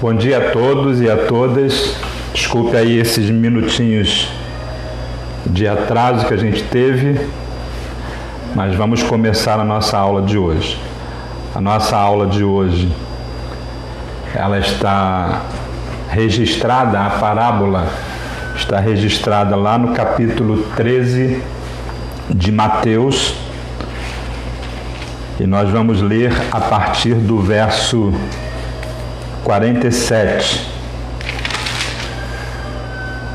Bom dia a todos e a todas. Desculpe aí esses minutinhos de atraso que a gente teve, mas vamos começar a nossa aula de hoje. A nossa aula de hoje, ela está registrada, a parábola está registrada lá no capítulo 13 de Mateus, e nós vamos ler a partir do verso 47,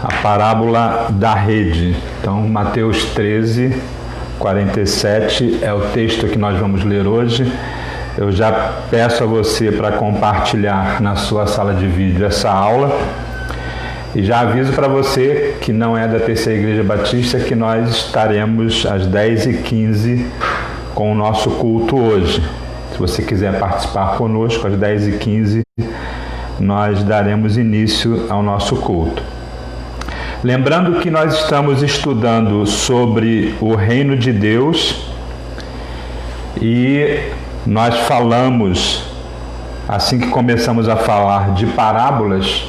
a parábola da rede. Então, Mateus 13, 47 é o texto que nós vamos ler hoje. Eu já peço a você para compartilhar na sua sala de vídeo essa aula. E já aviso para você que não é da Terceira Igreja Batista que nós estaremos às 10h15 com o nosso culto hoje. Se você quiser participar conosco, às 10h15 nós daremos início ao nosso culto. Lembrando que nós estamos estudando sobre o reino de Deus e nós falamos, assim que começamos a falar de parábolas,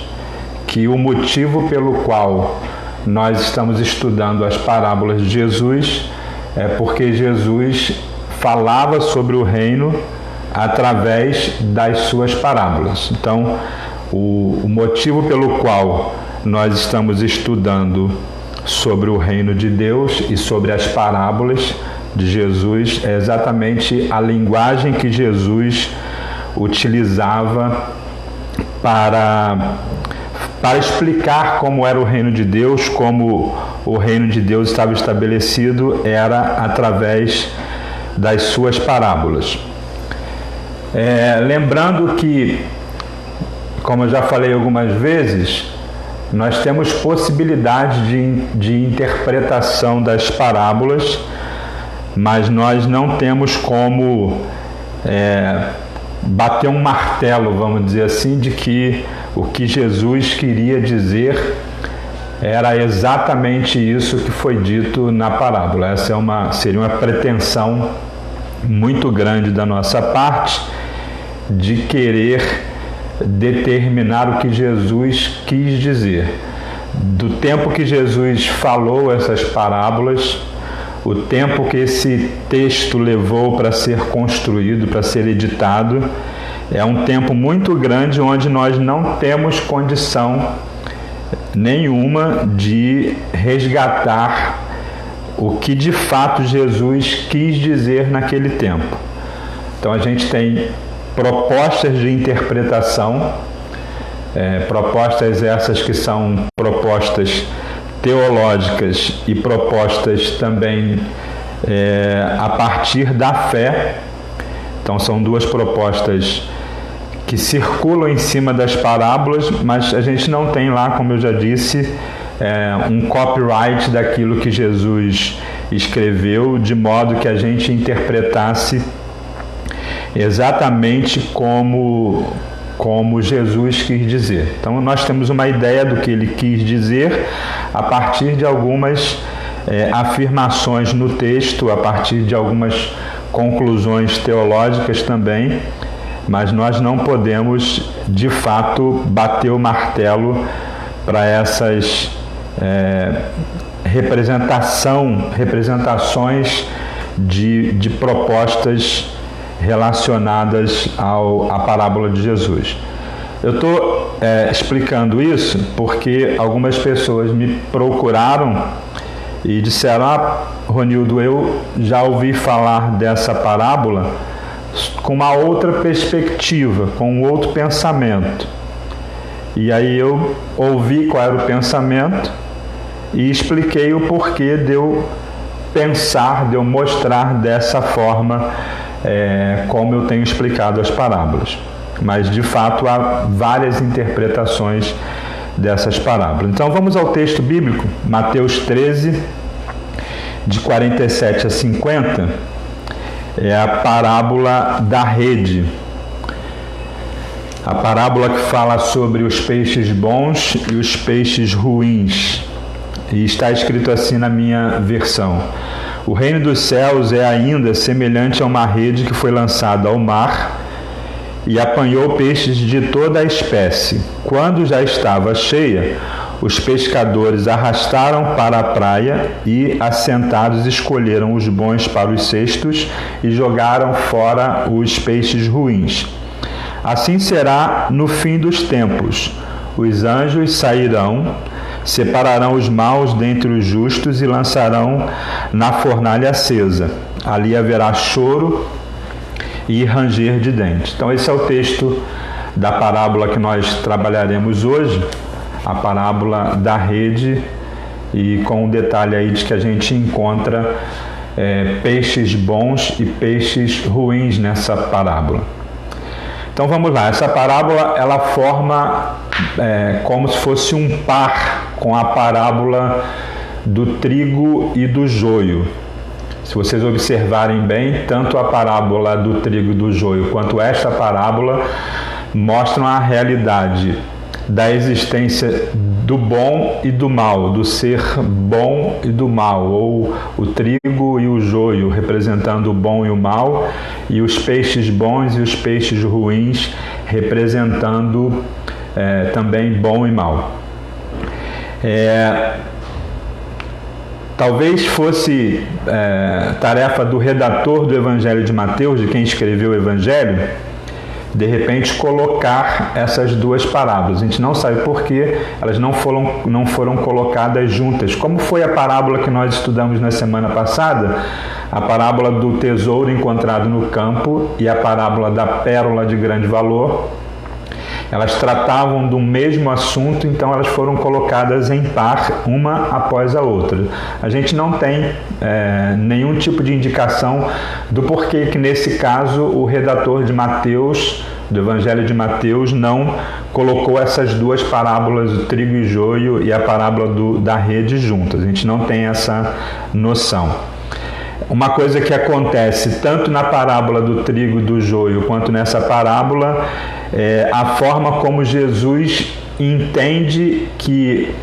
que o motivo pelo qual nós estamos estudando as parábolas de Jesus é porque Jesus falava sobre o reino através das suas parábolas. Então, o motivo pelo qual nós estamos estudando sobre o reino de Deus e sobre as parábolas de Jesus é exatamente a linguagem que Jesus utilizava para explicar como era o reino de Deus, como o reino de Deus estava estabelecido, era através das suas parábolas. Lembrando que, como eu já falei algumas vezes, nós temos possibilidade de interpretação das parábolas, mas nós não temos como bater um martelo, vamos dizer assim, de que o que Jesus queria dizer era exatamente isso que foi dito na parábola. Essa seria uma pretensão muito grande da nossa parte de querer determinar o que Jesus quis dizer. Do tempo que Jesus falou essas parábolas, o tempo que esse texto levou para ser construído, para ser editado, é um tempo muito grande onde nós não temos condição nenhuma de resgatar o que de fato Jesus quis dizer naquele tempo. Então a gente tem propostas de interpretação, propostas essas que são propostas teológicas e propostas também a partir da fé. Então são duas propostas que circulam em cima das parábolas, mas a gente não tem lá, como eu já disse, um copyright daquilo que Jesus escreveu, de modo que a gente interpretasse exatamente como Jesus quis dizer. Então nós temos uma ideia do que ele quis dizer a partir de algumas afirmações no texto, a partir de algumas conclusões teológicas também, mas nós não podemos de fato bater o martelo para essas representações de propostas relacionadas à parábola de Jesus. Eu estou explicando isso porque algumas pessoas me procuraram e disseram: Ronildo, eu já ouvi falar dessa parábola com uma outra perspectiva, com um outro pensamento. E aí eu ouvi qual era o pensamento e expliquei o porquê de eu pensar, de eu mostrar dessa forma como eu tenho explicado as parábolas. Mas de fato há várias interpretações dessas parábolas. Então vamos ao texto bíblico, Mateus 13, de 47 a 50, é a parábola da rede. A parábola que fala sobre os peixes bons e os peixes ruins. E está escrito assim na minha versão: o reino dos céus é ainda semelhante a uma rede que foi lançada ao mar e apanhou peixes de toda a espécie. Quando já estava cheia, os pescadores arrastaram para a praia e, assentados, escolheram os bons para os cestos e jogaram fora os peixes ruins. Assim será no fim dos tempos. Os anjos sairão, separarão os maus dentre os justos e lançarão na fornalha acesa. Ali haverá choro e ranger de dentes. Então esse é o texto da parábola que nós trabalharemos hoje, a parábola da rede, e com o detalhe aí de que a gente encontra peixes bons e peixes ruins nessa parábola. Então vamos lá, essa parábola ela forma como se fosse um par com a parábola do trigo e do joio. Se vocês observarem bem, tanto a parábola do trigo e do joio quanto esta parábola mostram a realidade da existência do bom e do mal, do ser bom e do mal, ou o trigo e o joio representando o bom e o mal, e os peixes bons e os peixes ruins representando também bom e mal. Talvez fosse tarefa do redator do Evangelho de Mateus, de quem escreveu o Evangelho, de repente colocar essas duas parábolas. A gente não sabe por que elas não foram colocadas juntas. Como foi a parábola que nós estudamos na semana passada, a parábola do tesouro encontrado no campo e a parábola da pérola de grande valor, elas tratavam do mesmo assunto, então elas foram colocadas em par, uma após a outra. A gente não tem nenhum tipo de indicação do porquê que, nesse caso, o redator de Mateus, do Evangelho de Mateus, não colocou essas duas parábolas, o trigo e joio e a parábola da rede juntas. A gente não tem essa noção. Uma coisa que acontece tanto na parábola do trigo e do joio quanto nessa parábola é a forma como Jesus entende que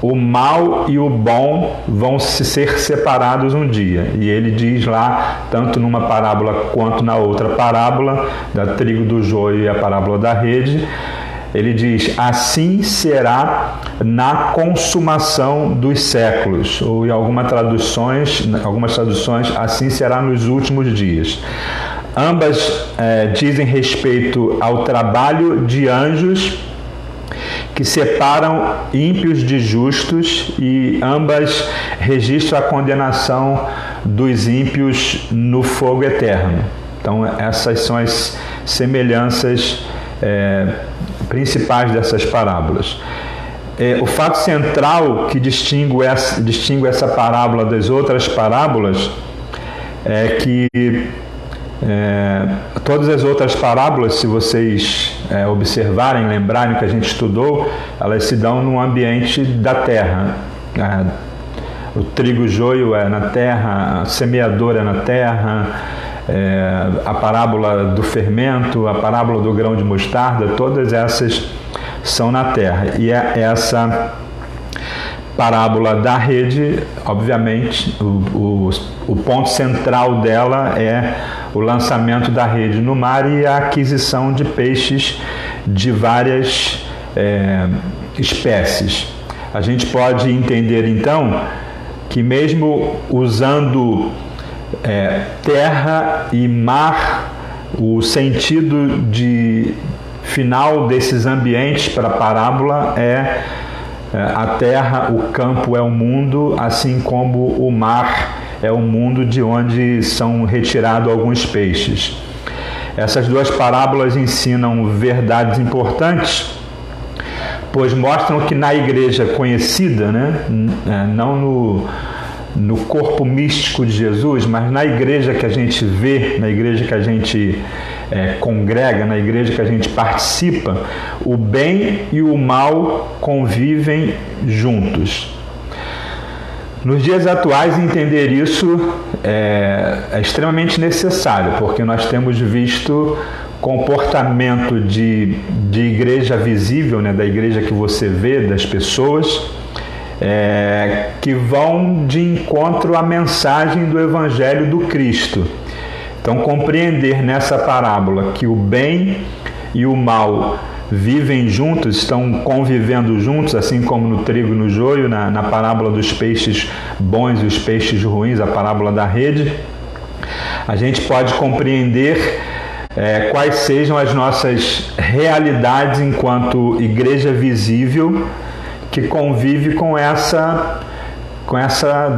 o mal e o bom vão ser separados um dia. E ele diz lá, tanto numa parábola quanto na outra parábola, da trigo, do joio e a parábola da rede, ele diz: assim será na consumação dos séculos, ou em algumas traduções, assim será nos últimos dias. Ambas dizem respeito ao trabalho de anjos que separam ímpios de justos, e ambas registram a condenação dos ímpios no fogo eterno. Então essas são as semelhanças principais dessas parábolas. O fato central que distingue essa parábola das outras parábolas é que todas as outras parábolas, se vocês observarem, lembrarem que a gente estudou, elas se dão no ambiente da terra. O trigo e o joio é na terra, a semeadora é na terra, a parábola do fermento, a parábola do grão de mostarda, todas essas são na terra. E essa parábola da rede, obviamente, o ponto central dela é o lançamento da rede no mar e a aquisição de peixes de várias espécies. A gente pode entender, então, que mesmo usando terra e mar, o sentido de final desses ambientes para a parábola é a terra, o campo é o mundo, assim como o mar é o mundo de onde são retirados alguns peixes. Essas duas parábolas ensinam verdades importantes, pois mostram que na igreja conhecida, não no corpo místico de Jesus, mas na igreja que a gente vê, na igreja que a gente congrega, na igreja que a gente participa, o bem e o mal convivem juntos. Nos dias atuais, entender isso é extremamente necessário, porque nós temos visto comportamento de igreja visível, da igreja que você vê, das pessoas, que vão de encontro à mensagem do Evangelho do Cristo. Então, compreender nessa parábola que o bem e o mal vivem juntos, estão convivendo juntos, assim como no trigo e no joio, na parábola dos peixes bons e os peixes ruins, a parábola da rede, a gente pode compreender quais sejam as nossas realidades enquanto igreja visível que convive com essa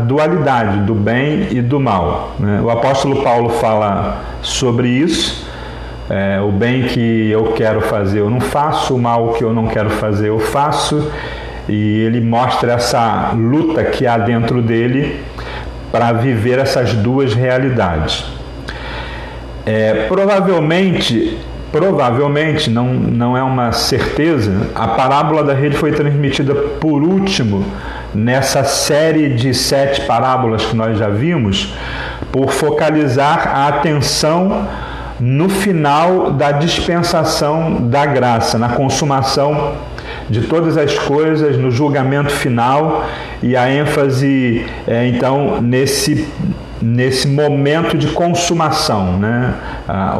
dualidade do bem e do mal, né? O apóstolo Paulo fala sobre isso. O bem que eu quero fazer eu não faço, o mal que eu não quero fazer eu faço, e ele mostra essa luta que há dentro dele para viver essas duas realidades. Provavelmente, não é uma certeza, a parábola da rede foi transmitida por último nessa série de 7 parábolas que nós já vimos, por focalizar a atenção no final da dispensação da graça, na consumação de todas as coisas, no julgamento final, e a ênfase então nesse momento de consumação, né?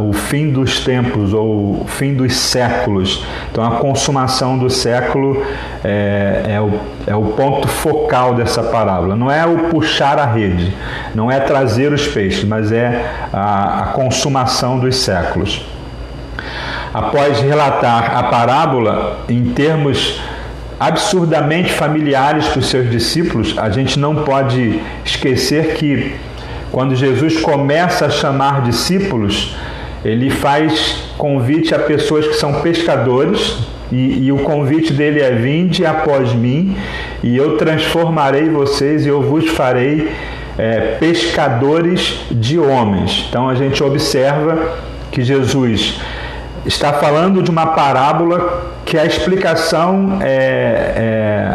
O fim dos tempos ou o fim dos séculos. Então a consumação do século é o ponto focal dessa parábola. Não é o puxar a rede, não é trazer os peixes, mas é a consumação dos séculos. Após relatar a parábola em termos absurdamente familiares para os seus discípulos, a gente não pode esquecer que quando Jesus começa a chamar discípulos, ele faz convite a pessoas que são pescadores, e o convite dele é: vinde após mim, e eu transformarei vocês e eu vos farei pescadores de homens. Então a gente observa que Jesus está falando de uma parábola que a explicação,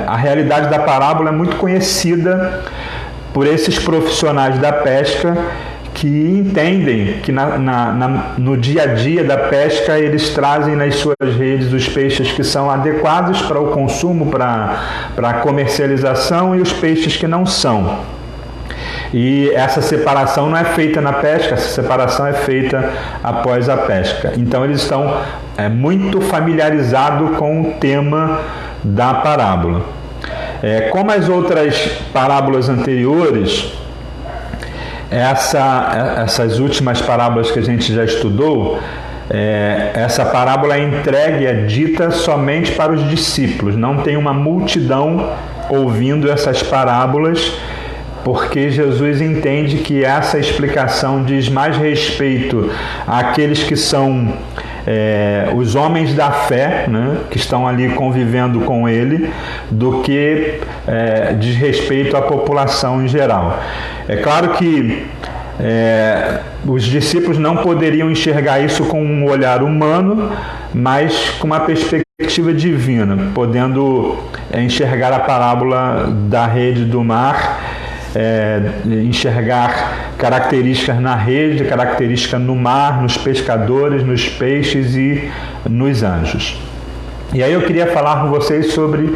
a realidade da parábola é muito conhecida por esses profissionais da pesca, que entendem que no dia a dia da pesca eles trazem nas suas redes os peixes que são adequados para o consumo, para a comercialização, e os peixes que não são. E essa separação não é feita na pesca, essa separação é feita após a pesca. Então eles estão muito familiarizados com o tema da parábola. Como as outras parábolas anteriores, essas últimas parábolas que a gente já estudou, essa parábola é entregue, é dita somente para os discípulos. Não tem uma multidão ouvindo essas parábolas, porque Jesus entende que essa explicação diz mais respeito àqueles que são os homens da fé, né, que estão ali convivendo com ele, do que diz respeito à população em geral. É claro que os discípulos não poderiam enxergar isso com um olhar humano, mas com uma perspectiva divina, podendo enxergar a parábola da rede do mar, enxergar características na rede, características no mar, nos pescadores, nos peixes e nos anjos. E aí eu queria falar com vocês sobre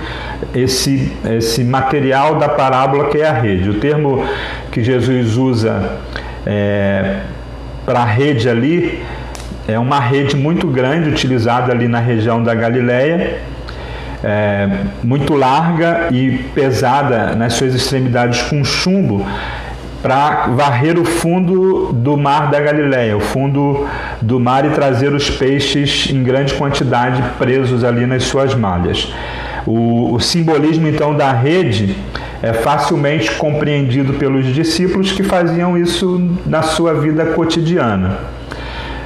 esse material da parábola que é a rede. O termo que Jesus usa para a rede ali é uma rede muito grande, utilizada ali na região da Galileia, muito larga e pesada nas suas extremidades com chumbo, para varrer o fundo do mar da Galileia, o fundo do mar, e trazer os peixes em grande quantidade presos ali nas suas malhas. O simbolismo então da rede é facilmente compreendido pelos discípulos, que faziam isso na sua vida cotidiana.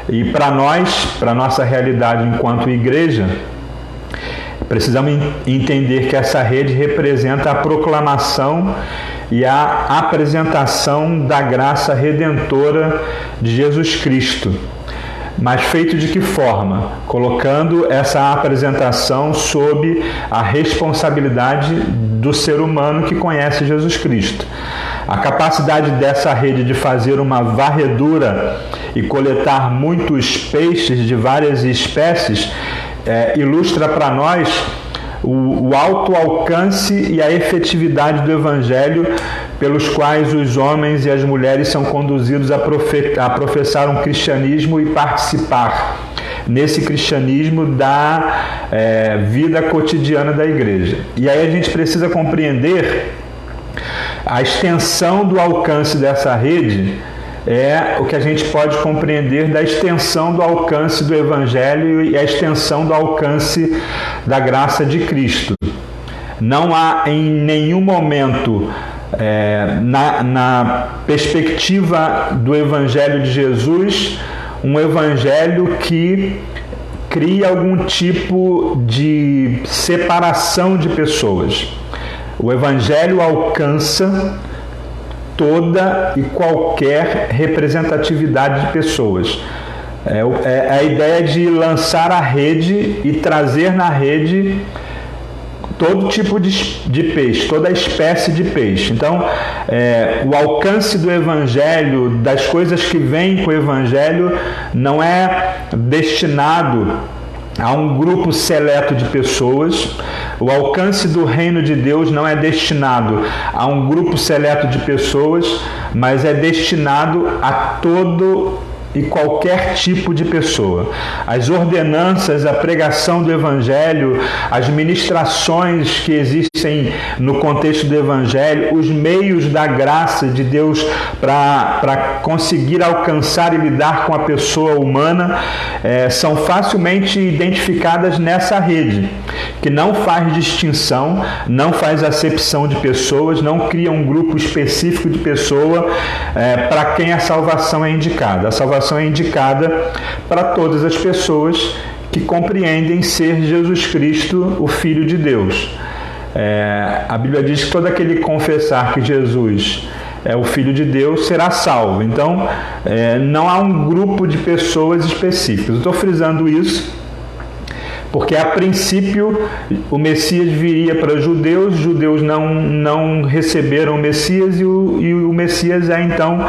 E para nós, para nossa realidade enquanto igreja, precisamos entender que essa rede representa a proclamação e a apresentação da graça redentora de Jesus Cristo. Mas feito de que forma? Colocando essa apresentação sob a responsabilidade do ser humano que conhece Jesus Cristo. A capacidade dessa rede de fazer uma varredura e coletar muitos peixes de várias espécies ilustra para nós o alto alcance e a efetividade do Evangelho pelos quais os homens e as mulheres são conduzidos a professar um cristianismo e participar nesse cristianismo da vida cotidiana da igreja. E aí a gente precisa compreender a extensão do alcance dessa rede. É o que a gente pode compreender da extensão do alcance do Evangelho e a extensão do alcance da graça de Cristo. Não há em nenhum momento, na perspectiva do Evangelho de Jesus, um Evangelho que cria algum tipo de separação de pessoas. O Evangelho alcança toda e qualquer representatividade de pessoas. É a ideia de lançar a rede e trazer na rede todo tipo de peixe, toda espécie de peixe. Então, o alcance do Evangelho, das coisas que vêm com o Evangelho, não é destinado a um grupo seleto de pessoas. O alcance do reino de Deus não é destinado a um grupo seleto de pessoas, mas é destinado a todo e qualquer tipo de pessoa. As ordenanças, a pregação do Evangelho, as ministrações que existem no contexto do Evangelho, os meios da graça de Deus para conseguir alcançar e lidar com a pessoa humana são facilmente identificadas nessa rede, que não faz distinção, não faz acepção de pessoas, não cria um grupo específico de pessoa para quem a salvação é indicada. A salvação é indicada para todas as pessoas que compreendem ser Jesus Cristo o Filho de Deus. A Bíblia diz que todo aquele que confessar que Jesus é o Filho de Deus será salvo. Então, não há um grupo de pessoas específicas. Eu estou frisando isso porque, a princípio, o Messias viria para os judeus não receberam o Messias e o Messias então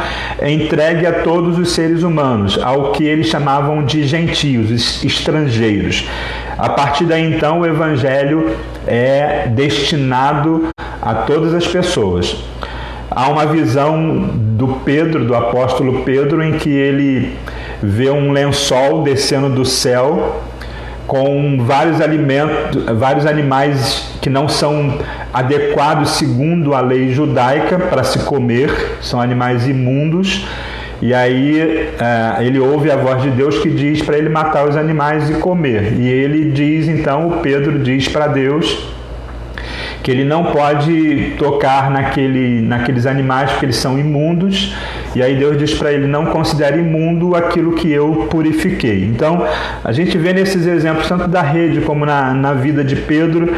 entregue a todos os seres humanos, ao que eles chamavam de gentios, estrangeiros. A partir daí, então, o Evangelho é destinado a todas as pessoas. Há uma visão do apóstolo Pedro, em que ele vê um lençol descendo do céu com vários animais que não são adequados segundo a lei judaica para se comer, são animais imundos. E aí ele ouve a voz de Deus que diz para ele matar os animais e comer. E ele diz, então, o Pedro diz para Deus que ele não pode tocar naqueles animais porque eles são imundos. E aí Deus diz para ele: não considere imundo aquilo que eu purifiquei. Então, a gente vê nesses exemplos, tanto da rede como na vida de Pedro,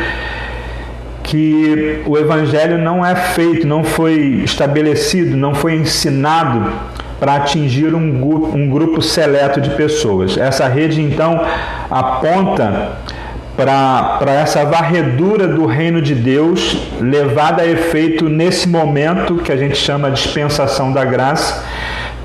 que o Evangelho não é feito, não foi estabelecido, não foi ensinado para atingir um grupo seleto de pessoas. Essa rede, então, aponta para essa varredura do reino de Deus, levada a efeito nesse momento que a gente chama de dispensação da graça,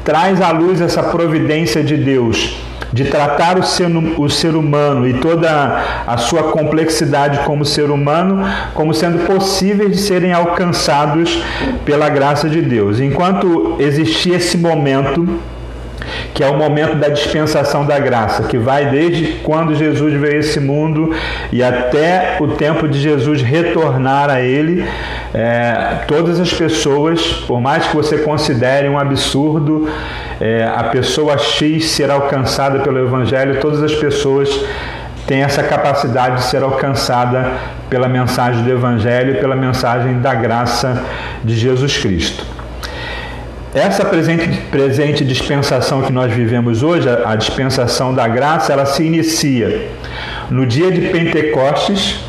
traz à luz essa providência de Deus de tratar o ser humano e toda a sua complexidade como ser humano como sendo possíveis de serem alcançados pela graça de Deus. Enquanto existir esse momento, que é o momento da dispensação da graça, que vai desde quando Jesus veio a esse mundo e até o tempo de Jesus retornar a ele, todas as pessoas, por mais que você considere um absurdo a pessoa X ser alcançada pelo Evangelho, todas as pessoas têm essa capacidade de ser alcançada pela mensagem do Evangelho, pela mensagem da graça de Jesus Cristo. Essa presente dispensação que nós vivemos hoje, a dispensação da graça, ela se inicia no dia de Pentecostes.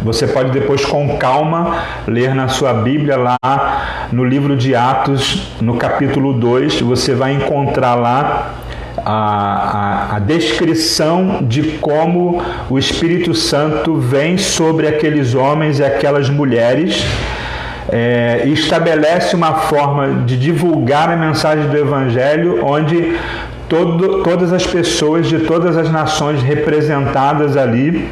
Você pode depois, com calma, ler na sua Bíblia, lá no livro de Atos, no capítulo 2, você vai encontrar lá a descrição de como o Espírito Santo vem sobre aqueles homens e aquelas mulheres, e estabelece uma forma de divulgar a mensagem do Evangelho, onde todas as pessoas de todas as nações representadas ali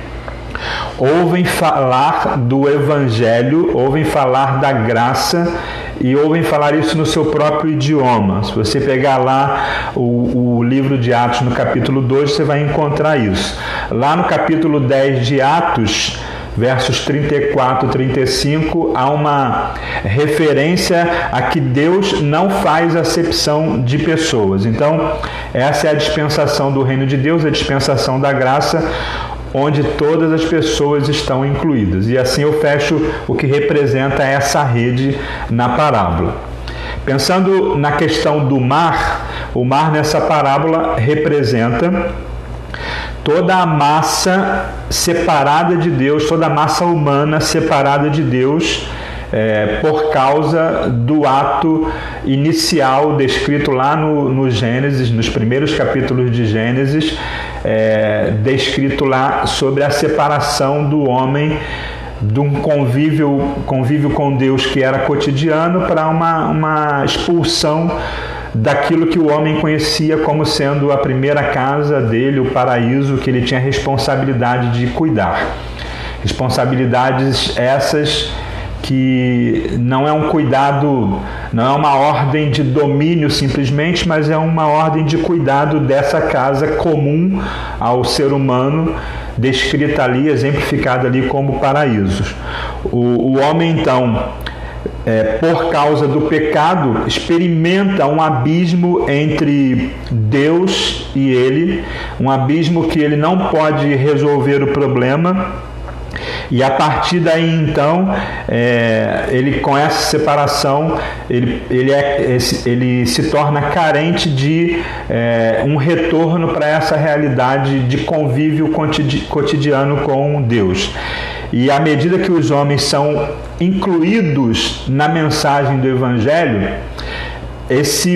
ouvem falar do Evangelho, ouvem falar da graça e ouvem falar isso no seu próprio idioma. Se você pegar lá o livro de Atos no capítulo 2, você vai encontrar isso. Lá no capítulo 10 de Atos, versos 34 e 35, há uma referência a que Deus não faz acepção de pessoas. Então, essa é a dispensação do reino de Deus, a dispensação da graça, onde todas as pessoas estão incluídas. E assim eu fecho o que representa essa rede na parábola. Pensando na questão do mar, o mar nessa parábola representa toda a massa separada de Deus, toda a massa humana separada de Deus, por causa do ato inicial descrito lá no Gênesis, nos primeiros capítulos de Gênesis, descrito lá sobre a separação do homem de um convívio com Deus que era cotidiano para uma expulsão daquilo que o homem conhecia como sendo a primeira casa dele, o paraíso, que ele tinha responsabilidade de cuidar. Responsabilidades essas que não é um cuidado, não é uma ordem de domínio simplesmente, mas é uma ordem de cuidado dessa casa comum ao ser humano, descrita ali, exemplificada ali como paraísos. O homem, então, por causa do pecado, experimenta um abismo entre Deus e ele, um abismo que ele não pode resolver o problema. E a partir daí, então, ele, com essa separação, ele se torna carente de um retorno para essa realidade de convívio cotidiano com Deus. E à medida que os homens são incluídos na mensagem do Evangelho, isso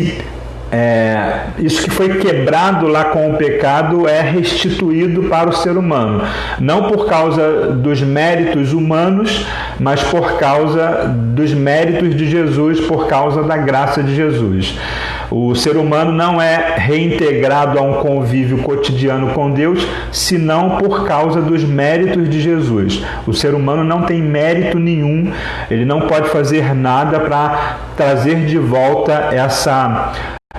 que foi quebrado lá com o pecado é restituído para o ser humano, não por causa dos méritos humanos, mas por causa dos méritos de Jesus, por causa da graça de Jesus. O ser humano não é reintegrado a um convívio cotidiano com Deus, senão por causa dos méritos de Jesus. O ser humano não tem mérito nenhum, ele não pode fazer nada para trazer de volta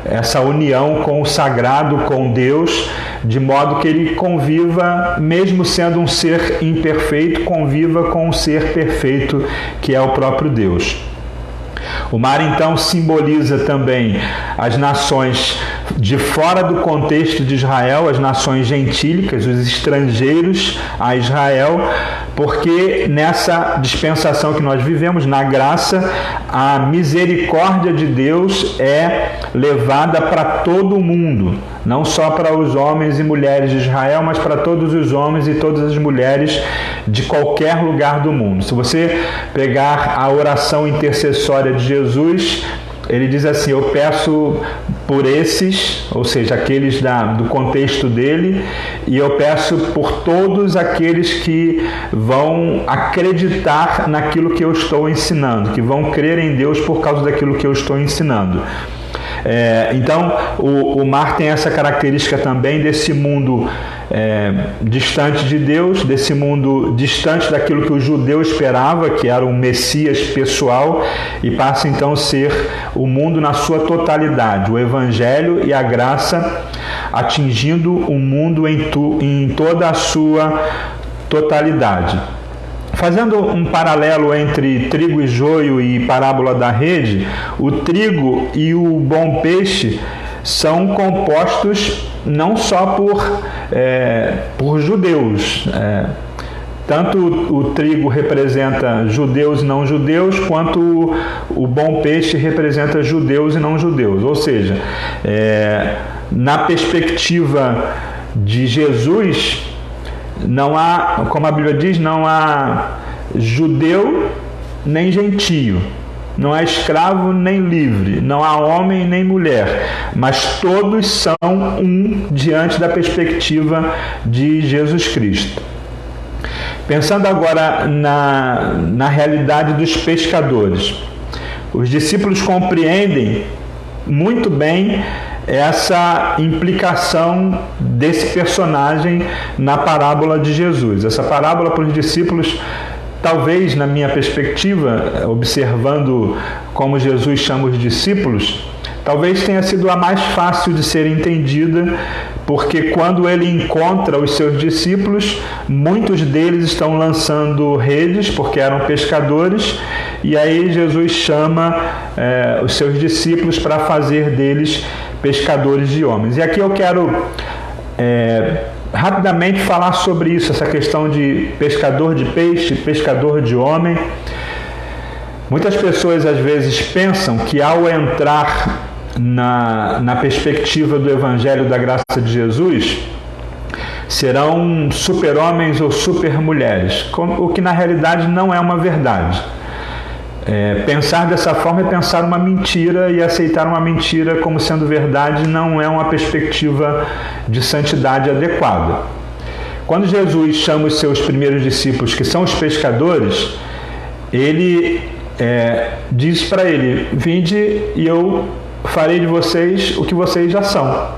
essa união com o sagrado, com Deus, de modo que ele conviva, mesmo sendo um ser imperfeito, conviva com um ser perfeito, que é o próprio Deus. O mar, então, simboliza também as nações de fora do contexto de Israel, as nações gentílicas, os estrangeiros a Israel, porque nessa dispensação que nós vivemos, na graça, a misericórdia de Deus é levada para todo o mundo, não só para os homens e mulheres de Israel, mas para todos os homens e todas as mulheres de qualquer lugar do mundo. Se você pegar a oração intercessória de Jesus, ele diz assim: eu peço por esses, ou seja, aqueles do contexto dele, e eu peço por todos aqueles que vão acreditar naquilo que eu estou ensinando, que vão crer em Deus por causa daquilo que eu estou ensinando. Então, o mar tem essa característica também desse mundo distante de Deus, desse mundo distante daquilo que o judeu esperava, que era um Messias pessoal, e passa então a ser o mundo na sua totalidade, o Evangelho e a graça atingindo o mundo em toda a sua totalidade. Fazendo um paralelo entre trigo e joio e parábola da rede, o trigo e o bom peixe são compostos não só por judeus. Tanto o trigo representa judeus e não judeus, quanto o bom peixe representa judeus e não judeus. Ou seja, na perspectiva de Jesus, não há, como a Bíblia diz, não há judeu nem gentio, não há escravo nem livre, não há homem nem mulher, mas todos são um diante da perspectiva de Jesus Cristo. Pensando agora na realidade dos pescadores, os discípulos compreendem muito bem essa implicação desse personagem na parábola de Jesus. Essa parábola para os discípulos, talvez na minha perspectiva, observando como Jesus chama os discípulos, talvez tenha sido a mais fácil de ser entendida, porque quando ele encontra os seus discípulos, muitos deles estão lançando redes, porque eram pescadores, e aí Jesus chama os seus discípulos para fazer deles pescadores de homens. E aqui eu quero rapidamente falar sobre isso, essa questão de pescador de peixe, pescador de homem. Muitas pessoas às vezes pensam que ao entrar na perspectiva do Evangelho da Graça de Jesus, serão super-homens ou super-mulheres, o que na realidade não é uma verdade. Pensar dessa forma é pensar uma mentira, e aceitar uma mentira como sendo verdade não é uma perspectiva de santidade adequada. Quando Jesus chama os seus primeiros discípulos, que são os pescadores, ele diz para ele: vinde e eu farei de vocês o que vocês já são.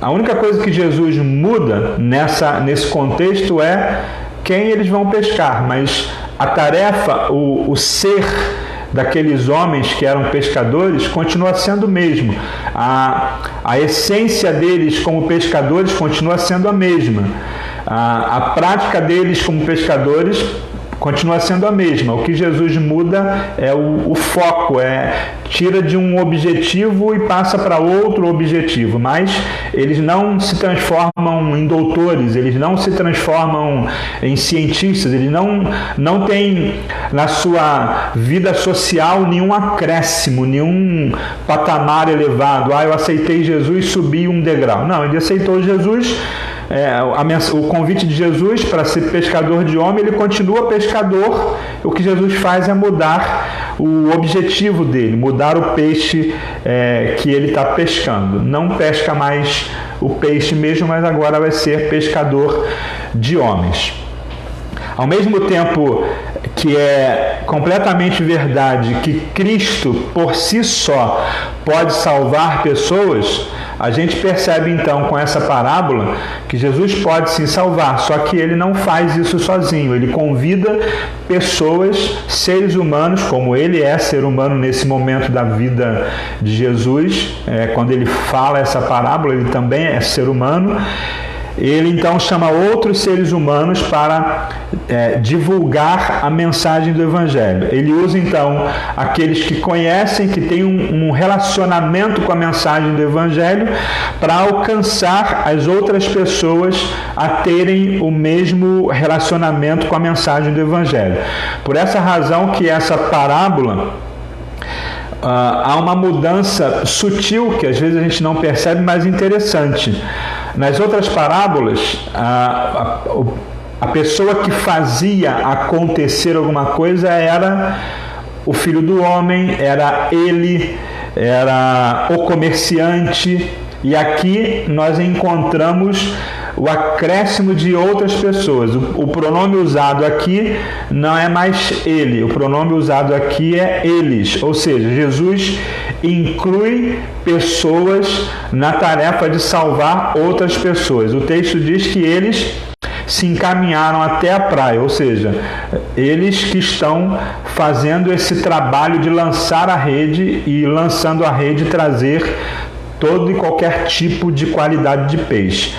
A única coisa que Jesus muda nesse contexto é quem eles vão pescar, mas a tarefa, o ser daqueles homens que eram pescadores continua sendo o mesmo. A essência deles como pescadores continua sendo a mesma. A prática deles como pescadores continua sendo a mesma. O que Jesus muda é o foco, tira de um objetivo e passa para outro objetivo, mas eles não se transformam em doutores, eles não se transformam em cientistas, eles não têm na sua vida social nenhum acréscimo, nenhum patamar elevado. Eu aceitei Jesus e subi um degrau. Não, ele aceitou Jesus, o convite de Jesus para ser pescador de homem, ele continua pescador. O que Jesus faz é mudar o objetivo dele, mudar o peixe que ele está pescando. Não pesca mais o peixe mesmo, mas agora vai ser pescador de homens. Ao mesmo tempo que é completamente verdade que Cristo por si só pode salvar pessoas, a gente percebe então com essa parábola que Jesus pode sim salvar, só que ele não faz isso sozinho. Ele convida pessoas, seres humanos, como ele é ser humano nesse momento da vida de Jesus, quando ele fala essa parábola, ele também é ser humano. Ele então chama outros seres humanos para divulgar a mensagem do Evangelho. Ele usa então aqueles que conhecem, que têm um relacionamento com a mensagem do Evangelho, para alcançar as outras pessoas a terem o mesmo relacionamento com a mensagem do Evangelho. Por essa razão que essa parábola há uma mudança sutil que às vezes a gente não percebe, mas interessante. Nas outras parábolas, a pessoa que fazia acontecer alguma coisa era o filho do homem, era ele, era o comerciante, e aqui nós encontramos o acréscimo de outras pessoas. O pronome usado aqui não é mais ele, o pronome usado aqui é eles, ou seja, Jesus inclui pessoas na tarefa de salvar outras pessoas. O texto diz que eles se encaminharam até a praia, ou seja, eles que estão fazendo esse trabalho de lançar a rede, e lançando a rede trazer todo e qualquer tipo de qualidade de peixe.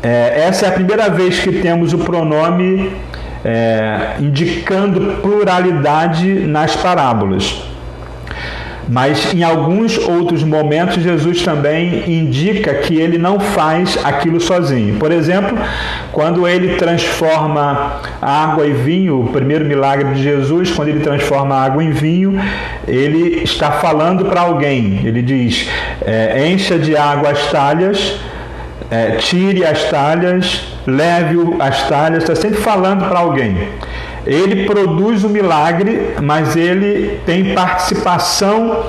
Essa é a primeira vez que temos o pronome indicando pluralidade nas parábolas. Mas em alguns outros momentos Jesus também indica que ele não faz aquilo sozinho. Por exemplo, quando ele transforma água em vinho, o primeiro milagre de Jesus, quando ele transforma água em vinho, ele está falando para alguém. Ele diz: encha de água as talhas, tire as talhas, leve as talhas. Está sempre falando para alguém. Ele produz o milagre, mas ele tem participação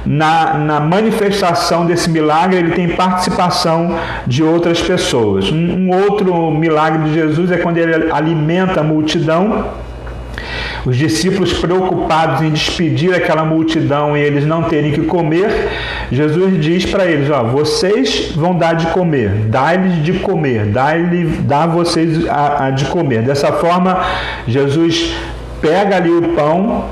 na manifestação desse milagre, ele tem participação de outras pessoas. Um outro milagre de Jesus é quando ele alimenta a multidão. os discípulos preocupados em despedir aquela multidão e eles não terem que comer, Jesus diz para eles: vocês vão dar de comer, dá-lhes de comer, dá a vocês a de comer. Dessa forma, Jesus pega ali o pão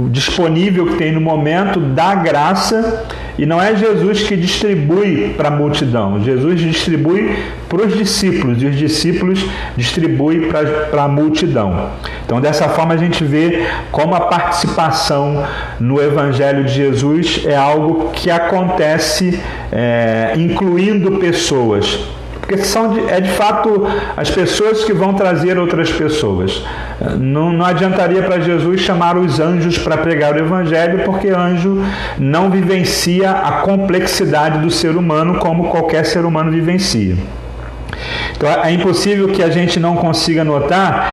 disponível que tem no momento, dá graça, e não é Jesus que distribui para a multidão, Jesus distribui para os discípulos, e os discípulos distribuem para a multidão. Então, dessa forma, a gente vê como a participação no Evangelho de Jesus é algo que acontece incluindo pessoas. Porque é de fato as pessoas que vão trazer outras pessoas. Não adiantaria para Jesus chamar os anjos para pregar o Evangelho, porque anjo não vivencia a complexidade do ser humano como qualquer ser humano vivencia. Então é impossível que a gente não consiga notar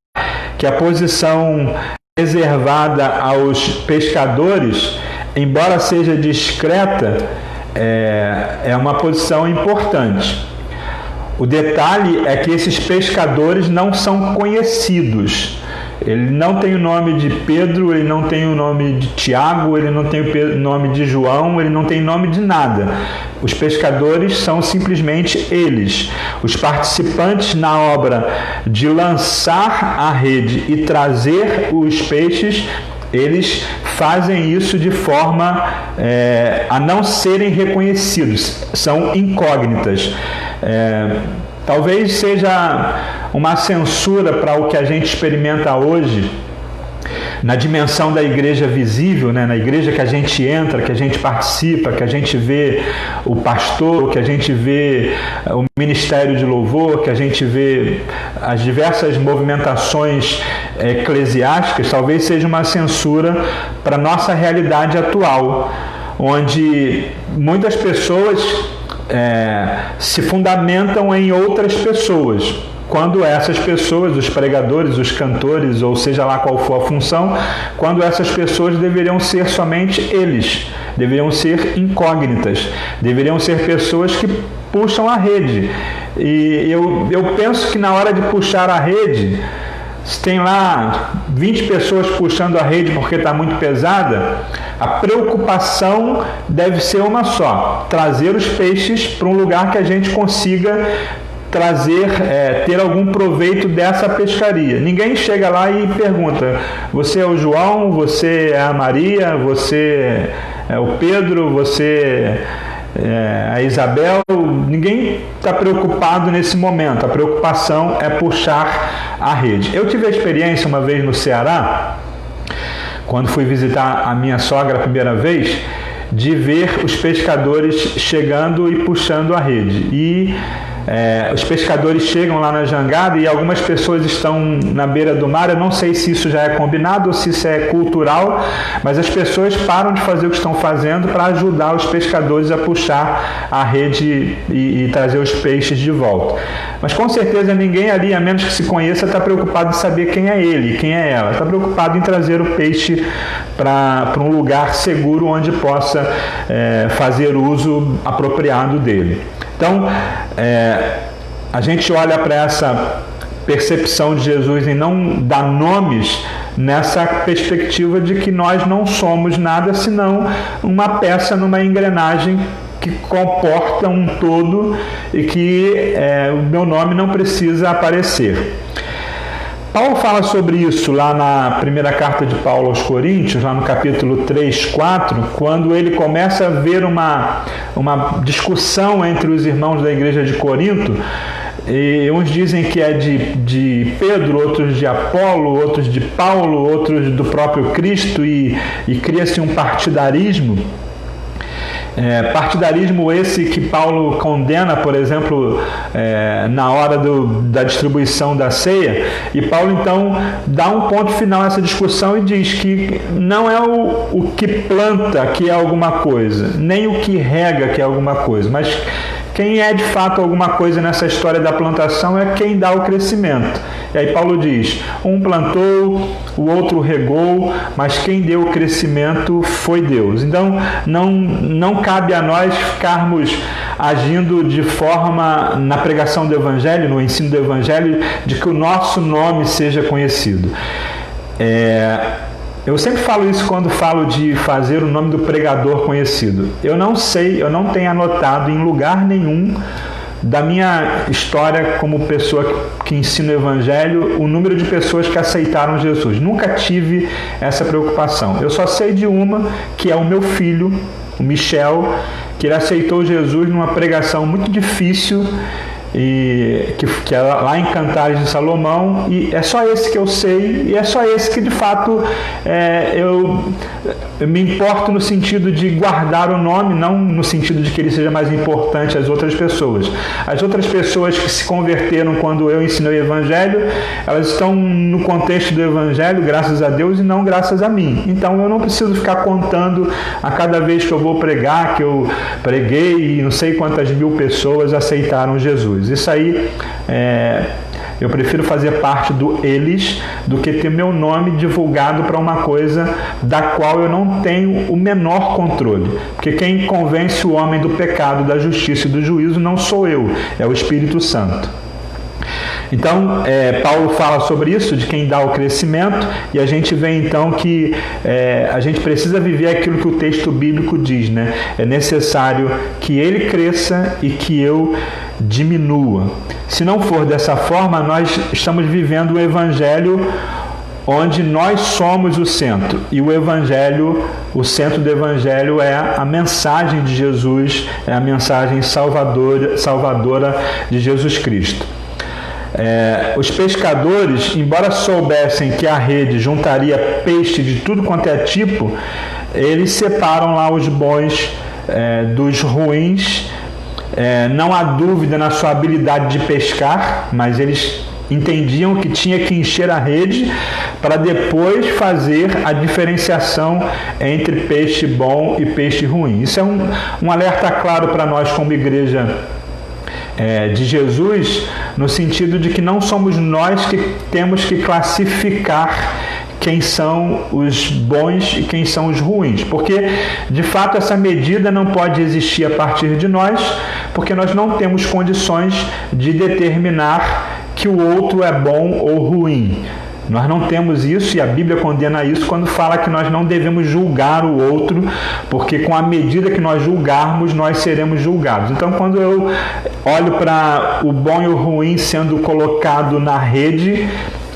que a posição reservada aos pescadores, embora seja discreta, é uma posição importante. O detalhe é que esses pescadores não são conhecidos. Ele não tem o nome de Pedro, ele não tem o nome de Tiago, ele não tem o nome de João, ele não tem nome de nada. Os pescadores são simplesmente eles. Os participantes na obra de lançar a rede e trazer os peixes, eles fazem isso de forma a não serem reconhecidos, são incógnitas. Talvez seja uma censura para o que a gente experimenta hoje na dimensão da igreja visível, né? Na igreja que a gente entra, que a gente participa, que a gente vê o pastor, que a gente vê o ministério de louvor, que a gente vê as diversas movimentações eclesiásticas. Talvez seja uma censura para a nossa realidade atual, onde muitas pessoas se fundamentam em outras pessoas, quando essas pessoas, os pregadores, os cantores, ou seja lá qual for a função, quando essas pessoas deveriam ser somente eles, deveriam ser incógnitas, deveriam ser pessoas que puxam a rede. E eu penso que na hora de puxar a rede, se tem lá 20 pessoas puxando a rede porque está muito pesada, a preocupação deve ser uma só: trazer os peixes para um lugar que a gente consiga trazer, ter algum proveito dessa pescaria. Ninguém chega lá e pergunta: você é o João, você é a Maria, você é o Pedro, você a Isabel. Ninguém está preocupado nesse momento. A preocupação é puxar a rede. Eu tive a experiência uma vez no Ceará, quando fui visitar a minha sogra a primeira vez, de ver os pescadores chegando e puxando a rede. E os pescadores chegam lá na jangada e algumas pessoas estão na beira do mar. Eu não sei se isso já é combinado ou se isso é cultural, mas as pessoas param de fazer o que estão fazendo para ajudar os pescadores a puxar a rede e trazer os peixes de volta. Mas com certeza ninguém ali, a menos que se conheça, está preocupado em saber quem é ele e quem é ela. Está preocupado em trazer o peixe para um lugar seguro onde possa fazer uso apropriado dele. Então, a gente olha para essa percepção de Jesus em não dar nomes, nessa perspectiva de que nós não somos nada senão uma peça numa engrenagem que comporta um todo e que o meu nome não precisa aparecer. Paulo fala sobre isso lá na primeira carta de Paulo aos Coríntios, lá no capítulo 3, 4, quando ele começa a ver uma discussão entre os irmãos da igreja de Corinto. E uns dizem que é de Pedro, outros de Apolo, outros de Paulo, outros do próprio Cristo, e cria-se um partidarismo. Partidarismo esse que Paulo condena, por exemplo, na hora da distribuição da ceia. E Paulo então dá um ponto final a essa discussão e diz que não é o que planta que é alguma coisa, nem o que rega que é alguma coisa, mas quem é de fato alguma coisa nessa história da plantação é quem dá o crescimento. E aí Paulo diz: um plantou, o outro regou, mas quem deu o crescimento foi Deus. Então não cabe a nós ficarmos agindo de forma, na pregação do Evangelho, no ensino do Evangelho, de que o nosso nome seja conhecido. Eu sempre falo isso quando falo de fazer o nome do pregador conhecido. Eu não sei, eu não tenho anotado em lugar nenhum da minha história como pessoa que ensina o Evangelho, o número de pessoas que aceitaram Jesus. Nunca tive essa preocupação. Eu só sei de uma, que é o meu filho, o Michel, que ele aceitou Jesus numa pregação muito difícil, e que é lá em Cantares de Salomão, e é só esse que eu sei, e é só esse que de fato eu me importo no sentido de guardar o nome, não no sentido de que ele seja mais importante às outras pessoas. As outras pessoas que se converteram quando eu ensinei o Evangelho, elas estão no contexto do Evangelho, graças a Deus, e não graças a mim. Então eu não preciso ficar contando a cada vez que eu vou pregar, que eu preguei e não sei quantas mil pessoas aceitaram Jesus. Isso aí, eu prefiro fazer parte do eles do que ter meu nome divulgado para uma coisa da qual eu não tenho o menor controle. Porque quem convence o homem do pecado, da justiça e do juízo não sou eu, é o Espírito Santo. Então, Paulo fala sobre isso, de quem dá o crescimento, e a gente vê então que a gente precisa viver aquilo que o texto bíblico diz, né? É necessário que ele cresça e que eu diminua. Se não for dessa forma, nós estamos vivendo um evangelho onde nós somos o centro, e o centro do evangelho é a mensagem de Jesus, é a mensagem salvadora de Jesus Cristo. Os pescadores, embora soubessem que a rede juntaria peixe de tudo quanto é tipo, eles separam lá os bons dos ruins. Não há dúvida na sua habilidade de pescar, mas eles entendiam que tinha que encher a rede para depois fazer a diferenciação entre peixe bom e peixe ruim. Isso é um alerta claro para nós como igreja de Jesus, no sentido de que não somos nós que temos que classificar quem são os bons e quem são os ruins, porque de fato essa medida não pode existir a partir de nós, porque nós não temos condições de determinar que o outro é bom ou ruim. Nós não temos isso, e a Bíblia condena isso quando fala que nós não devemos julgar o outro, porque com a medida que nós julgarmos, nós seremos julgados. Então, quando eu olho para o bom e o ruim sendo colocado na rede,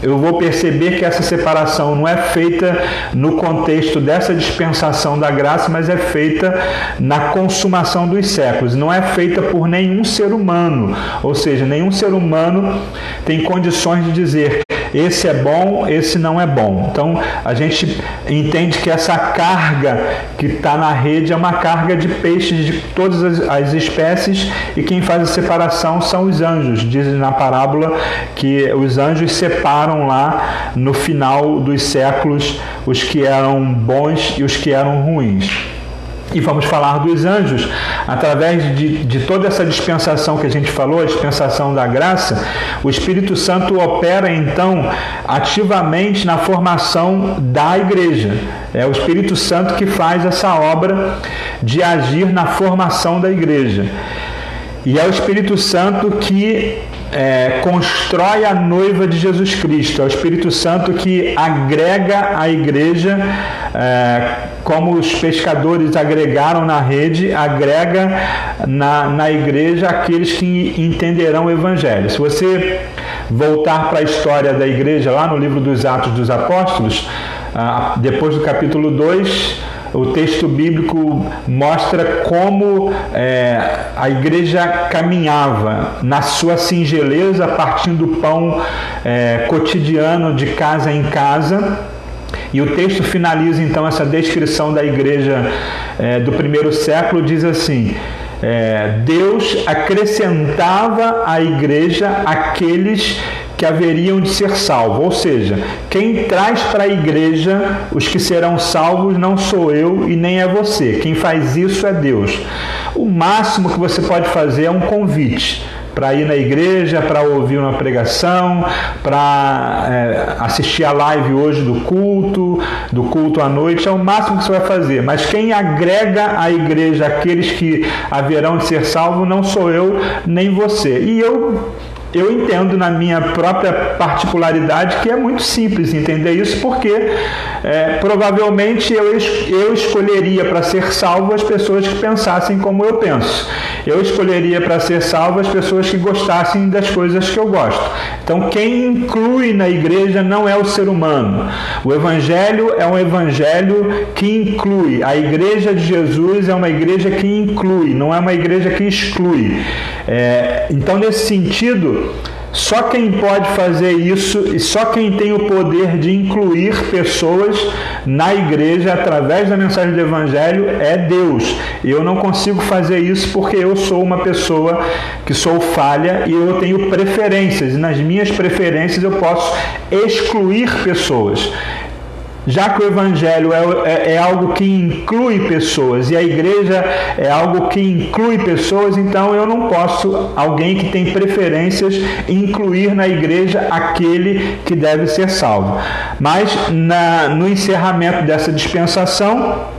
eu vou perceber que essa separação não é feita no contexto dessa dispensação da graça, mas é feita na consumação dos séculos. Não é feita por nenhum ser humano, ou seja, nenhum ser humano tem condições de dizer esse é bom, esse não é bom. Então, a gente entende que essa carga que está na rede é uma carga de peixes de todas as espécies, e quem faz a separação são os anjos. Diz na parábola que os anjos separam lá no final dos séculos os que eram bons e os que eram ruins. E vamos falar dos anjos através de toda essa dispensação que a gente falou, a dispensação da graça. O Espírito Santo opera então ativamente na formação da igreja. É o Espírito Santo que faz essa obra de agir na formação da igreja. E é o Espírito Santo que constrói a noiva de Jesus Cristo. É o Espírito Santo que agrega a igreja, como os pescadores agregaram na rede, agrega na igreja aqueles que entenderão o Evangelho. Se você voltar para a história da igreja, lá no livro dos Atos dos Apóstolos, depois do capítulo 2, o texto bíblico mostra como a igreja caminhava na sua singeleza, partindo do pão cotidiano de casa em casa. E o texto finaliza então essa descrição da igreja do primeiro século, diz assim: Deus acrescentava à igreja aqueles que haveriam de ser salvos. Ou seja, quem traz para a igreja os que serão salvos não sou eu e nem é você. Quem faz isso é Deus. O máximo que você pode fazer é um convite para ir na igreja, para ouvir uma pregação, para assistir a live hoje do culto à noite, é o máximo que você vai fazer. Mas quem agrega à igreja aqueles que haverão de ser salvos não sou eu nem você. E eu eu entendo na minha própria particularidade que é muito simples entender isso, porque provavelmente eu escolheria para ser salvo as pessoas que pensassem como eu penso. Eu escolheria para ser salvo as pessoas que gostassem das coisas que eu gosto. Então, quem inclui na igreja não é o ser humano. O evangelho é um evangelho que inclui. A igreja de Jesus é uma igreja que inclui, não é uma igreja que exclui. Então, nesse sentido, só quem pode fazer isso e só quem tem o poder de incluir pessoas na igreja através da mensagem do evangelho é Deus. Eu não consigo fazer isso porque eu sou uma pessoa que sou falha e eu tenho preferências, e nas minhas preferências eu posso excluir pessoas. Já que o evangelho é algo que inclui pessoas e a igreja é algo que inclui pessoas, então eu não posso, alguém que tem preferências, incluir na igreja aquele que deve ser salvo. Mas no encerramento dessa dispensação,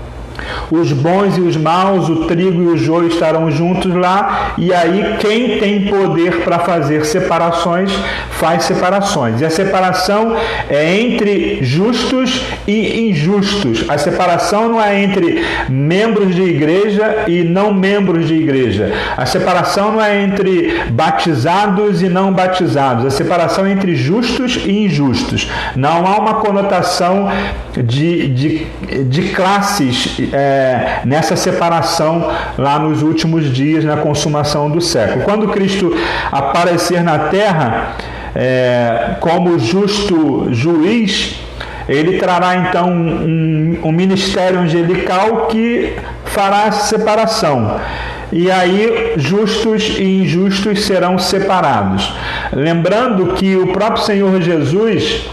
os bons e os maus, o trigo e o joio estarão juntos lá, e aí quem tem poder para fazer separações, faz separações. E a separação é entre justos e injustos. A separação não é entre membros de igreja e não membros de igreja. A separação não é entre batizados e não batizados. A separação é entre justos e injustos. Não há uma conotação de classes nessa separação lá nos últimos dias, na consumação do século. Quando Cristo aparecer na terra como justo juiz, ele trará então um ministério angelical que fará essa separação. E aí justos e injustos serão separados. Lembrando que o próprio Senhor Jesus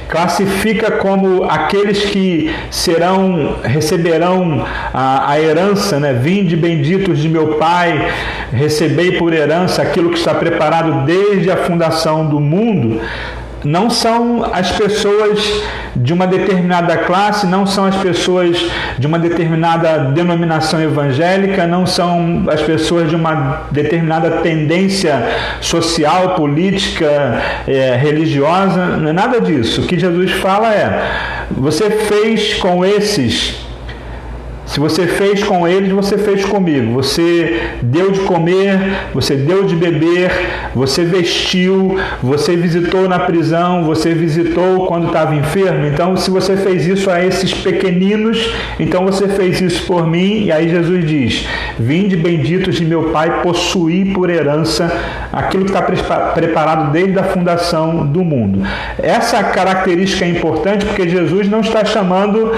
classifica como aqueles que receberão a herança, né? Vinde benditos de meu Pai, recebei por herança aquilo que está preparado desde a fundação do mundo. Não são as pessoas de uma determinada classe, não são as pessoas de uma determinada denominação evangélica, não são as pessoas de uma determinada tendência social, política, religiosa, não é nada disso. O que Jesus fala você fez com esses. Se você fez com eles, você fez comigo. Você deu de comer, você deu de beber, você vestiu, você visitou na prisão, você visitou quando estava enfermo. Então, se você fez isso a esses pequeninos, então você fez isso por mim. E aí Jesus diz: vinde benditos de meu Pai, possuí por herança aquilo que está preparado desde a fundação do mundo. Essa característica é importante porque Jesus não está chamando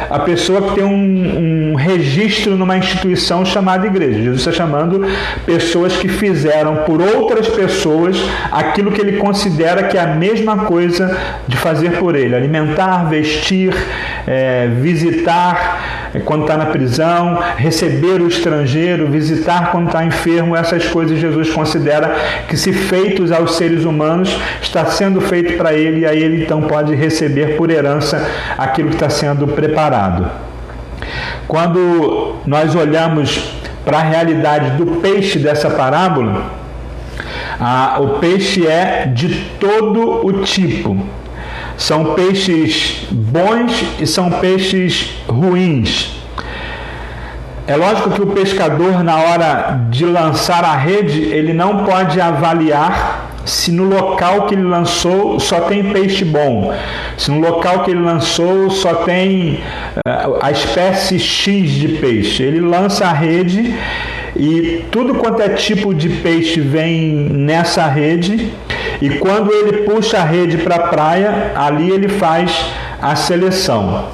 a pessoa que tem um registro numa instituição chamada igreja. Jesus está chamando pessoas que fizeram por outras pessoas aquilo que ele considera que é a mesma coisa de fazer por ele: alimentar, vestir, visitar quando está na prisão, receber o estrangeiro, visitar quando está enfermo. Essas coisas Jesus considera que, se feitos aos seres humanos, está sendo feito para ele, e aí ele então pode receber por herança aquilo que está sendo preparado. Quando nós olhamos para a realidade do peixe dessa parábola, o peixe é de todo o tipo. São peixes bons e são peixes ruins. É lógico que o pescador, na hora de lançar a rede, ele não pode avaliar se no local que ele lançou só tem peixe bom, se no local que ele lançou só tem a espécie X de peixe. Ele lança a rede e tudo quanto é tipo de peixe vem nessa rede, e quando ele puxa a rede para a praia, ali ele faz a seleção.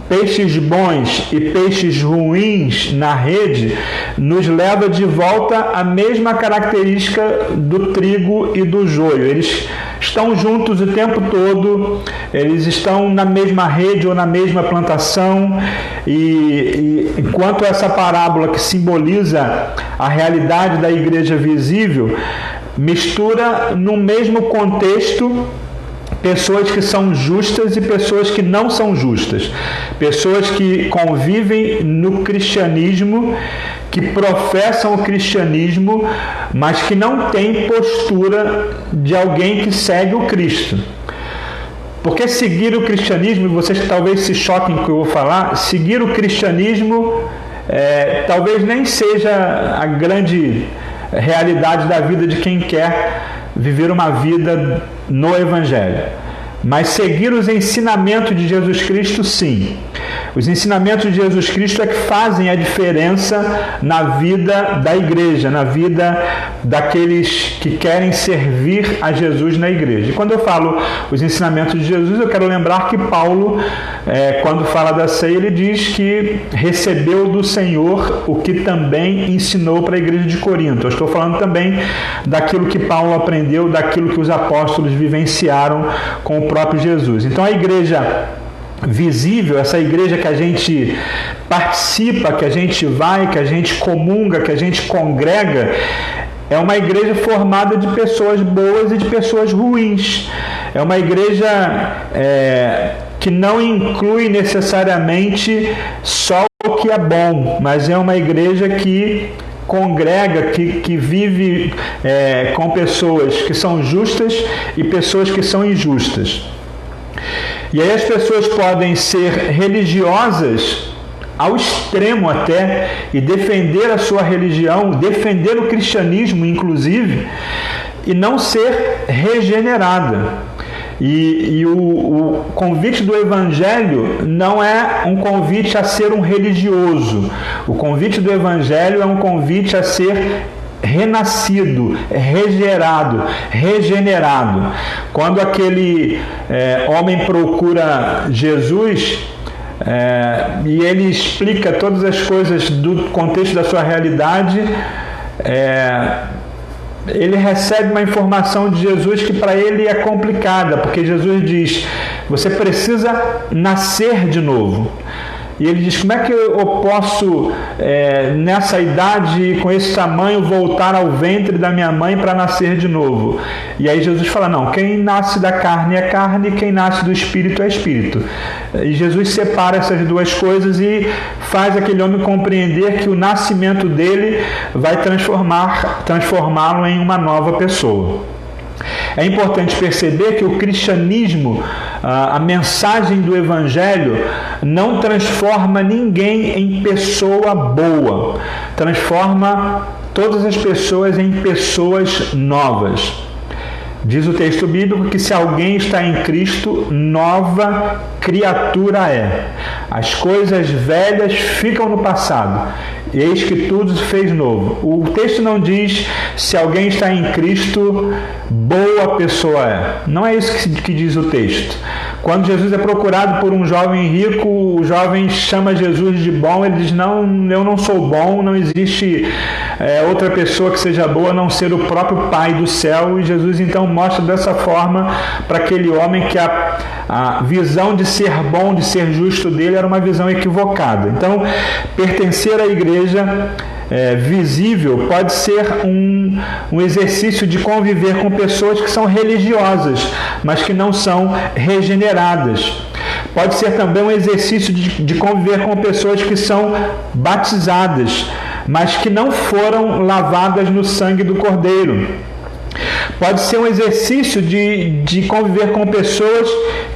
Peixes bons e peixes ruins na rede nos leva de volta à mesma característica do trigo e do joio. Eles estão juntos o tempo todo, eles estão na mesma rede ou na mesma plantação, e enquanto essa parábola, que simboliza a realidade da igreja visível, mistura no mesmo contexto pessoas que são justas e pessoas que não são justas, pessoas que convivem no cristianismo, que professam o cristianismo, mas que não têm postura de alguém que segue o Cristo. Porque seguir o cristianismo, e vocês talvez se choquem com o que eu vou falar, seguir o cristianismo talvez nem seja a grande realidade da vida de quem quer viver uma vida no Evangelho. Mas seguir os ensinamentos de Jesus Cristo, sim. Os ensinamentos de Jesus Cristo é que fazem a diferença na vida da igreja, na vida daqueles que querem servir a Jesus na igreja. E quando eu falo os ensinamentos de Jesus, eu quero lembrar que Paulo, quando fala da ceia, ele diz que recebeu do Senhor o que também ensinou para a igreja de Corinto. Eu estou falando também daquilo que Paulo aprendeu, daquilo que os apóstolos vivenciaram com o próprio Jesus. Então a igreja visível, essa igreja que a gente participa, que a gente vai, que a gente comunga, que a gente congrega, é uma igreja formada de pessoas boas e de pessoas ruins. É uma igreja que não inclui necessariamente só o que é bom, mas é uma igreja que congrega, que vive com pessoas que são justas e pessoas que são injustas. E aí as pessoas podem ser religiosas ao extremo até, e defender a sua religião, defender o cristianismo inclusive, e não ser regenerada. E o convite do Evangelho não é um convite a ser um religioso. O convite do Evangelho é um convite a ser renascido, regerado, regenerado. Quando aquele homem procura Jesus, e ele explica todas as coisas do contexto da sua realidade, ele recebe uma informação de Jesus que para ele é complicada, porque Jesus diz: você precisa nascer de novo. E ele diz: como é que eu posso, nessa idade, com esse tamanho, voltar ao ventre da minha mãe para nascer de novo? E aí Jesus fala: não, quem nasce da carne é carne, quem nasce do espírito é espírito. E Jesus separa essas duas coisas e faz aquele homem compreender que o nascimento dele vai transformá-lo em uma nova pessoa. É importante perceber que o cristianismo, a mensagem do Evangelho, não transforma ninguém em pessoa boa, transforma todas as pessoas em pessoas novas. Diz o texto bíblico que se alguém está em Cristo, nova criatura é. As coisas velhas ficam no passado, e eis que tudo se fez novo. O texto não diz se alguém está em Cristo, boa pessoa é. Não é isso que diz o texto. Quando Jesus é procurado por um jovem rico, o jovem chama Jesus de bom, ele diz: não, eu não sou bom, não existe outra pessoa que seja boa a não ser o próprio Pai do céu. E Jesus então mostra dessa forma para aquele homem que a visão de ser bom, de ser justo dele era uma visão equivocada. Então, pertencer à igreja visível pode ser um exercício de conviver com pessoas que são religiosas, mas que não são regeneradas. Pode ser também um exercício de conviver com pessoas que são batizadas, mas que não foram lavadas no sangue do Cordeiro. Pode ser um exercício de conviver com pessoas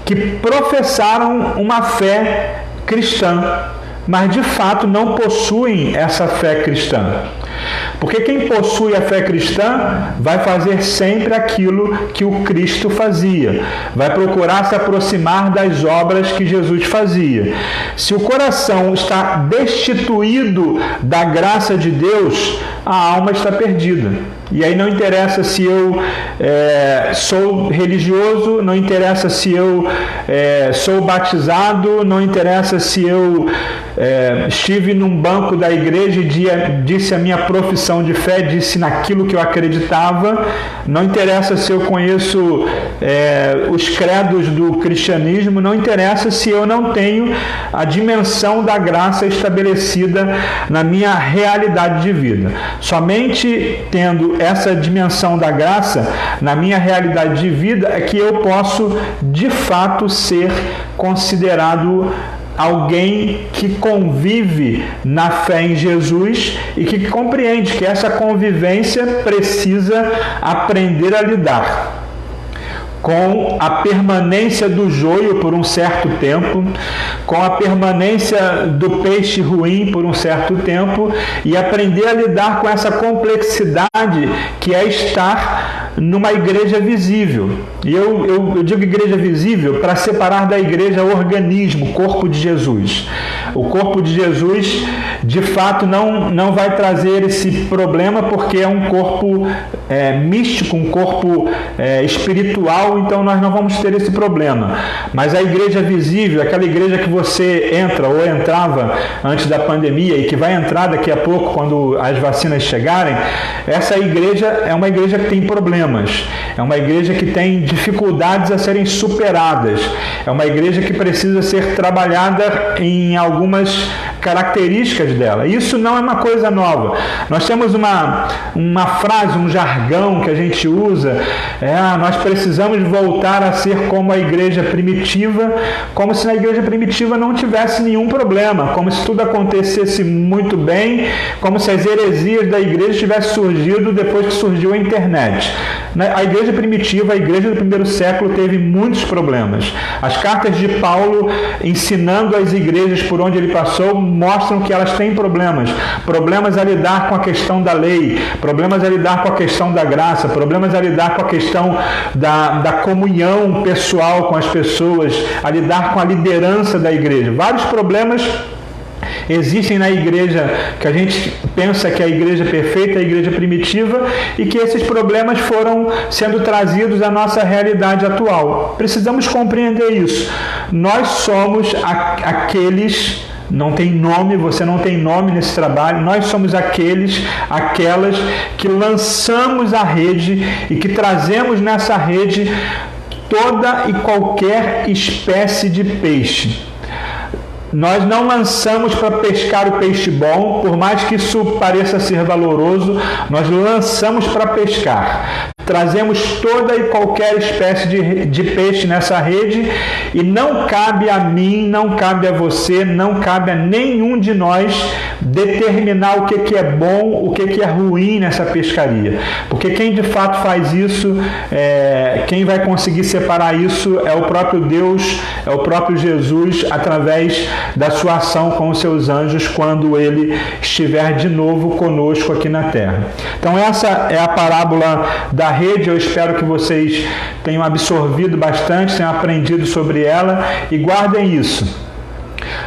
que professaram uma fé cristã, mas de fato não possuem essa fé cristã. Porque quem possui a fé cristã vai fazer sempre aquilo que o Cristo fazia, vai procurar se aproximar das obras que Jesus fazia. Se o coração está destituído da graça de Deus, a alma está perdida. E aí não interessa se eu sou religioso, não interessa se eu sou batizado, não interessa se eu estive num banco da igreja e disse a minha profissão de fé, disse naquilo que eu acreditava, não interessa se eu conheço os credos do cristianismo, não interessa se eu não tenho a dimensão da graça estabelecida na minha realidade de vida. Somente tendo essa dimensão da graça na minha realidade de vida é que eu posso, de fato, ser considerado alguém que convive na fé em Jesus e que compreende que essa convivência precisa aprender a lidar com a permanência do joio por um certo tempo, com a permanência do peixe ruim por um certo tempo, e aprender a lidar com essa complexidade que é estar numa igreja visível. E eu digo igreja visível para separar da igreja o organismo, o corpo de Jesus. O corpo de Jesus, de fato, não vai trazer esse problema, porque é um corpo místico, um corpo espiritual, então nós não vamos ter esse problema. Mas a igreja visível, aquela igreja que você entra ou entrava antes da pandemia e que vai entrar daqui a pouco quando as vacinas chegarem, essa igreja é uma igreja que tem problemas, é uma igreja que tem dificuldades a serem superadas, é uma igreja que precisa ser trabalhada em algumas características dela. Isso não é uma coisa nova. Nós temos uma frase, um jargão que a gente usa, nós precisamos voltar a ser como a igreja primitiva, como se na igreja primitiva não tivesse nenhum problema, como se tudo acontecesse muito bem, como se as heresias da igreja tivessem surgido depois que surgiu a internet. A igreja primitiva, a igreja do primeiro século, teve muitos problemas. As cartas de Paulo, ensinando as igrejas por onde ele passou, mostram que elas têm problemas a lidar com a questão da lei, problemas a lidar com a questão da graça, problemas a lidar com a questão da comunhão pessoal com as pessoas, a lidar com a liderança da igreja. Vários problemas existem na igreja que a gente pensa que é a igreja perfeita, a igreja primitiva, e que esses problemas foram sendo trazidos à nossa realidade atual. Precisamos compreender isso. Nós somos aqueles... Não tem nome, você não tem nome nesse trabalho. Nós somos aquelas que lançamos a rede e que trazemos nessa rede toda e qualquer espécie de peixe. Nós não lançamos para pescar o peixe bom, por mais que isso pareça ser valoroso, nós lançamos para pescar. Trazemos toda e qualquer espécie de peixe nessa rede, e não cabe a mim, não cabe a você, não cabe a nenhum de nós determinar o que é bom, o que é ruim nessa pescaria. Porque quem de fato faz isso, quem vai conseguir separar isso é o próprio Deus, é o próprio Jesus, através da sua ação com os seus anjos, quando ele estiver de novo conosco aqui na terra. Então essa é a parábola da rede. Eu espero que vocês tenham absorvido bastante, tenham aprendido sobre ela, e guardem isso.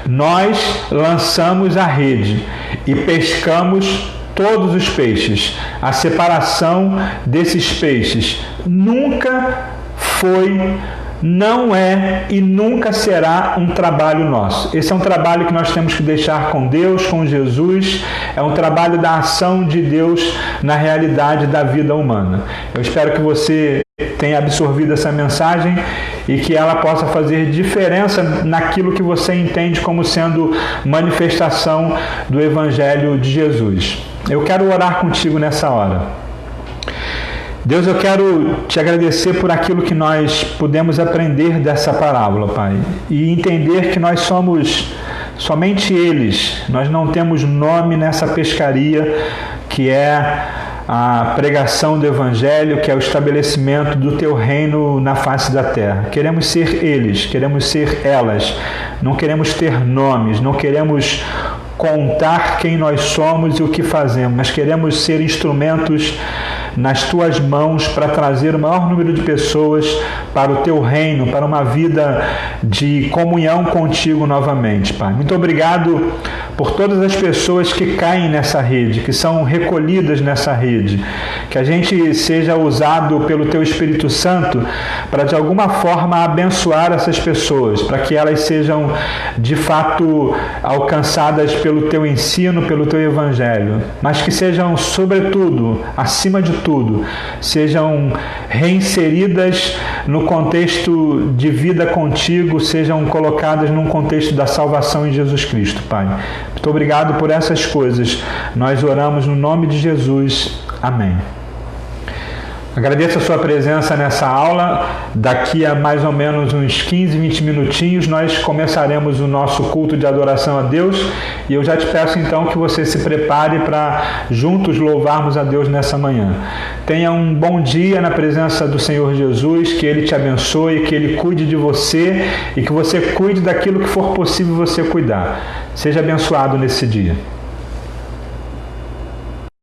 Nós lançamos a rede e pescamos todos os peixes. A separação desses peixes nunca foi, não é e nunca será um trabalho nosso. Esse é um trabalho que nós temos que deixar com Deus, com Jesus. É um trabalho da ação de Deus na realidade da vida humana. Eu espero que você tenha absorvido essa mensagem e que ela possa fazer diferença naquilo que você entende como sendo manifestação do Evangelho de Jesus. Eu quero orar contigo nessa hora. Deus, eu quero te agradecer por aquilo que nós pudemos aprender dessa parábola, Pai, e entender que nós somos somente eles. Nós não temos nome nessa pescaria que é a pregação do Evangelho, que é o estabelecimento do Teu reino na face da terra. Queremos ser eles, queremos ser elas, não queremos ter nomes, não queremos contar quem nós somos e o que fazemos, mas queremos ser instrumentos nas Tuas mãos para trazer o maior número de pessoas para o Teu reino, para uma vida de comunhão contigo novamente, Pai. Muito obrigado por todas as pessoas que caem nessa rede, que são recolhidas nessa rede, que a gente seja usado pelo Teu Espírito Santo para de alguma forma abençoar essas pessoas, para que elas sejam de fato alcançadas pelo Teu ensino, pelo Teu Evangelho, mas que sejam sobretudo, acima de tudo, sejam reinseridas no contexto de vida contigo, sejam colocadas num contexto da salvação em Jesus Cristo, Pai. Muito obrigado por essas coisas. Nós oramos no nome de Jesus. Amém. Agradeço a sua presença nessa aula. Daqui a mais ou menos uns 15, 20 minutinhos nós começaremos o nosso culto de adoração a Deus e eu já te peço então que você se prepare para juntos louvarmos a Deus nessa manhã. Tenha um bom dia na presença do Senhor Jesus, que Ele te abençoe, que Ele cuide de você e que você cuide daquilo que for possível você cuidar. Seja abençoado nesse dia.